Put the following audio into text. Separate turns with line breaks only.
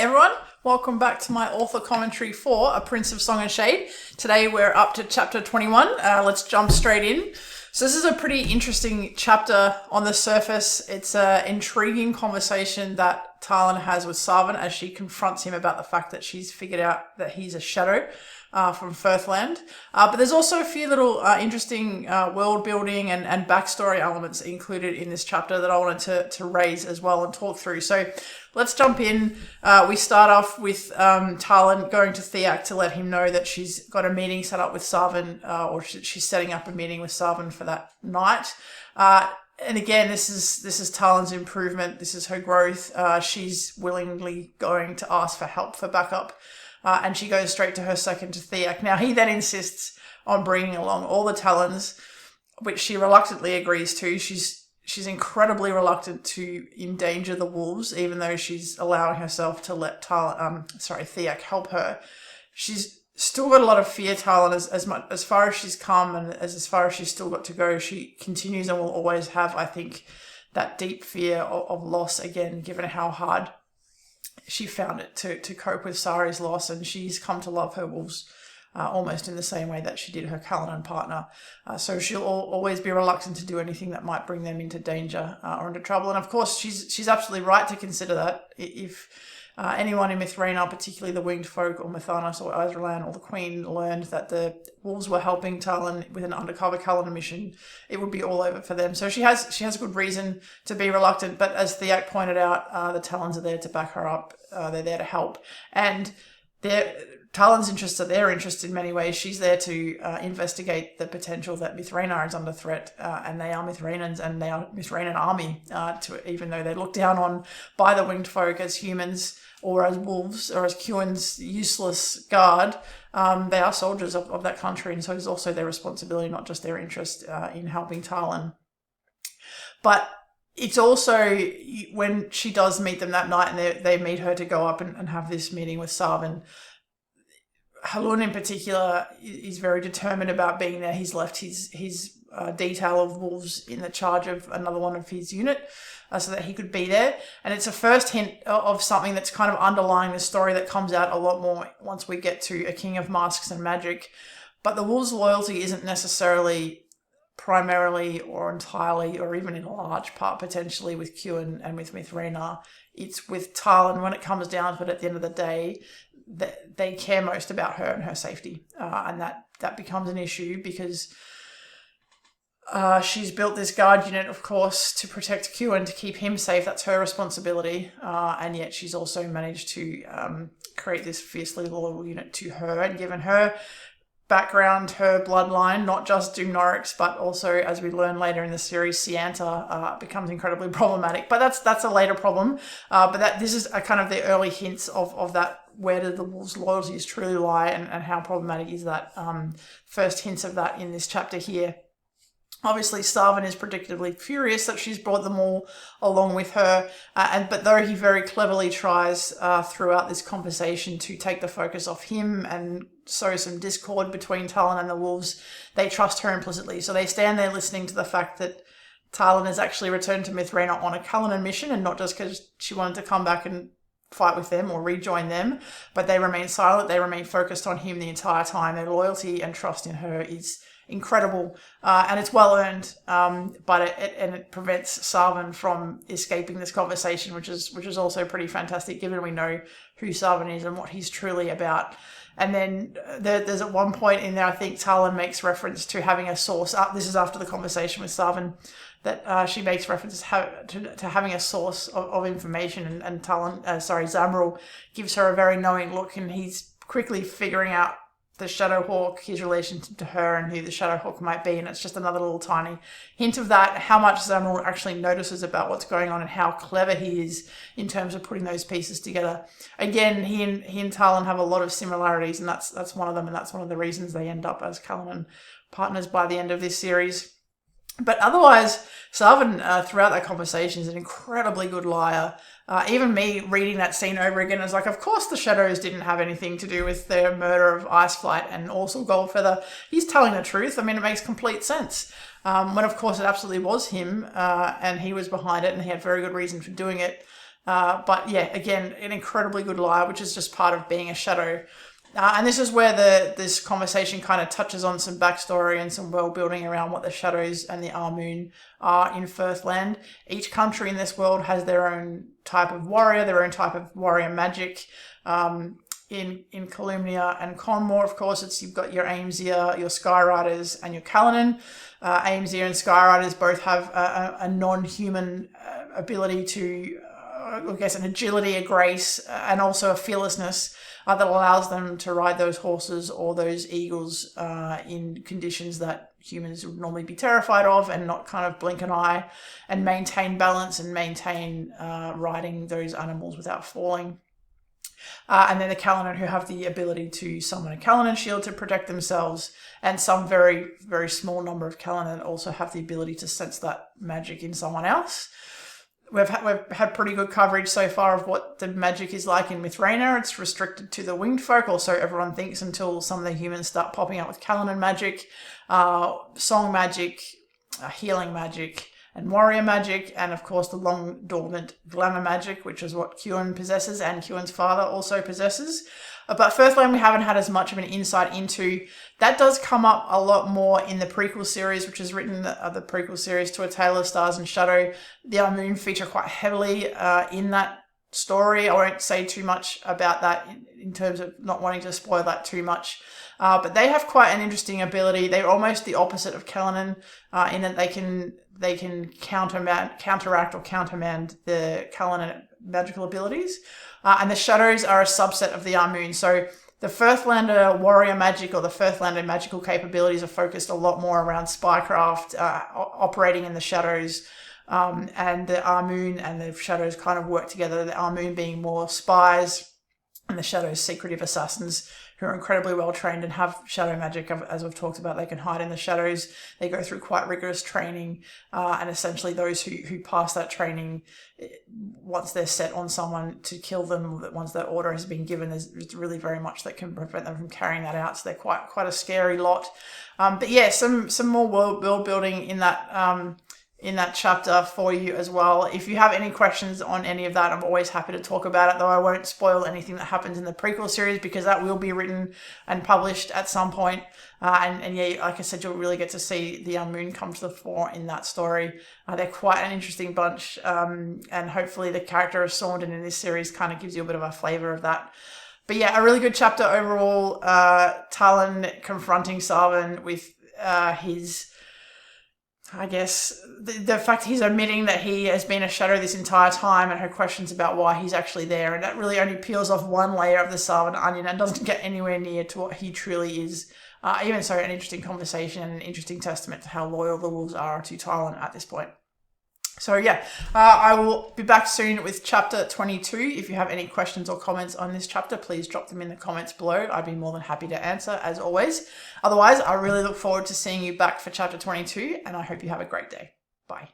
everyone, welcome back to my author commentary for A Prince of Song and Shade. Today we're up to chapter 21. Let's jump straight in. So this is a pretty interesting chapter on the surface. It's an intriguing conversation that Talyn has with Sarvan as she confronts him about the fact that she's figured out that he's a shadow from Firthland. But there's also a few little interesting world building and backstory elements included in this chapter that I wanted to raise as well and talk through. So let's jump in. We start off with Talyn going to Theac to let him know that she's got a meeting set up with Sarvan, or she's setting up a meeting with Sarvan for that night. And again, this is Talyn's improvement. This is her growth. She's willingly going to ask for help, for backup. And she goes straight to her second, to Theac. Now, he then insists on bringing along all the Talyns, which she reluctantly agrees to. She's incredibly reluctant to endanger the wolves, even though she's allowing herself to let Theac help her. She's still got a lot of fear, Talyn, as far as she's come and as far as she's still got to go. She continues and will always have, I think, that deep fear of loss again, given how hard she found it to cope with Sari's loss, and she's come to love her wolves almost in the same way that she did her Callanan partner. So she'll always be reluctant to do anything that might bring them into danger or into trouble. And of course, she's absolutely right to consider that. If anyone in Mithraena, particularly the winged folk or Mithanos or Azralan or the Queen, learned that the wolves were helping Talyn with an undercover Callanan mission, it would be all over for them. So she has good reason to be reluctant, but as Theac pointed out, the Talyns are there to back her up. They're there to help. And Talyn's interest are their interest in many ways. She's there to investigate the potential that Mithraena is under threat, and they are Mithraenans, and they are Mithraenan army, even though they're looked down on by the winged folk as humans or as wolves or as Cuin's useless guard. They are soldiers of that country, and so it's also their responsibility, not just their interest in helping Talyn. But it's also, when she does meet them that night and they meet her to go up and have this meeting with Sarvan, Halun in particular is very determined about being there. He's left his detail of wolves in the charge of another one of his unit so that he could be there. And it's a first hint of something that's kind of underlying the story that comes out a lot more once we get to A King of Masks and Magic. But the wolves' loyalty isn't necessarily primarily or entirely or even in a large part potentially with Cuin and with Mithraena. It's with Talyn when it comes down to it at the end of the day. They care most about her and her safety, and that becomes an issue because she's built this guard unit, of course, to protect Cuin, to keep him safe. That's her responsibility, and yet she's also managed to create this fiercely loyal unit to her, and given her background, her bloodline, not just Dumnorix, but also, as we learn later in the series, Sianta becomes incredibly problematic. But that's a later problem. But this is a kind of the early hints of that. Where do the wolves' loyalties truly lie, and how problematic is that? First hints of that in this chapter here. Obviously, Sarvan is predictably furious that she's brought them all along with her, but though he very cleverly tries throughout this conversation to take the focus off him and sow some discord between Talyn and the wolves, they trust her implicitly. So they stand there listening to the fact that Talyn has actually returned to Mithraena on a Callanan mission, and not just because she wanted to come back and fight with them or rejoin them, but they remain silent. They remain focused on him the entire time. Their loyalty and trust in her is incredible, and it's well earned, but it prevents Sarvan from escaping this conversation, which is also pretty fantastic, given we know who Sarvan is and what he's truly about. And then there's at one point in there, I think Talyn makes reference to having a source. This is after the conversation with Sarvan, that she makes references to having a source of information, and Zamaril gives her a very knowing look, and he's quickly figuring out the Shadowhawk, his relationship to her, and who the Shadowhawk might be. And it's just another little tiny hint of that, how much Zamaril actually notices about what's going on and how clever he is in terms of putting those pieces together. Again, he and Talyn have a lot of similarities, and that's one of them, and that's one of the reasons they end up as Callanan partners by the end of this series. But otherwise, Sarvan, throughout that conversation, is an incredibly good liar. Even me reading that scene over again, I was like, of course the Shadows didn't have anything to do with the murder of Iceflight and also Goldfeather. He's telling the truth. I mean, it makes complete sense. When, of course, it absolutely was him, and he was behind it, and he had very good reason for doing it. But yeah, again, an incredibly good liar, which is just part of being a shadow. And this is where this conversation kind of touches on some backstory and some world building around what the shadows and the Armoon are in Firthland. Each country in this world has their own type of warrior, their own type of warrior magic. In Calumnia and Conmore, of course, you've got your Aimsir, your Skyriders, and your Callinan. Aimsir and Skyriders both have a non-human ability to, I guess, an agility, a grace, and also a fearlessness that allows them to ride those horses or those eagles in conditions that humans would normally be terrified of, and not kind of blink an eye, and maintain balance and maintain riding those animals without falling. And then the Callinan, who have the ability to summon a Callinan shield to protect themselves, and some very, very small number of Callinan also have the ability to sense that magic in someone else. We've had pretty good coverage so far of what the magic is like in Mithraina. It's restricted to the winged folk, or so everyone thinks, until some of the humans start popping up with Callinan magic, song magic, healing magic, and warrior magic, and of course the long dormant glamour magic, which is what Kewin possesses and Kewin's father also possesses. But Firthland we haven't had as much of an insight into. That does come up a lot more in the prequel series, which is written, the prequel series to A Tale of Stars and Shadow. The Armoon feature quite heavily in that story. I won't say too much about that in terms of not wanting to spoil that too much. But they have quite an interesting ability. They're almost the opposite of Callinan in that they can counteract or countermand the Callinan magical abilities. And the shadows are a subset of the Armoon. So the Firthlander warrior magic or the Firthlander magical capabilities are focused a lot more around spycraft, operating in the shadows, and the Armoon and the shadows kind of work together. The Armoon being more spies, and the shadows secretive assassins who are incredibly well trained and have shadow magic. As we've talked about, they can hide in the shadows. They go through quite rigorous training, and essentially those who pass that training, once they're set on someone to kill them, once that order has been given, there's really very much that can prevent them from carrying that out. So they're quite a scary lot. But yeah, some more world building in that chapter for you as well. If you have any questions on any of that, I'm always happy to talk about it, though I won't spoil anything that happens in the prequel series because that will be written and published at some point. And yeah, like I said, you'll really get to see the Armoon come to the fore in that story. They're quite an interesting bunch, and hopefully the character of Saundon in this series kind of gives you a bit of a flavour of that. But yeah, a really good chapter overall. Talyn confronting Sarvan with his, I guess, the fact he's admitting that he has been a shadow this entire time, and her questions about why he's actually there. And that really only peels off one layer of the Sarvan onion and doesn't get anywhere near to what he truly is. Even so, an interesting conversation and an interesting testament to how loyal the wolves are to Talyn at this point. So yeah, I will be back soon with chapter 22. If you have any questions or comments on this chapter, please drop them in the comments below. I'd be more than happy to answer, as always. Otherwise, I really look forward to seeing you back for chapter 22, and I hope you have a great day. Bye.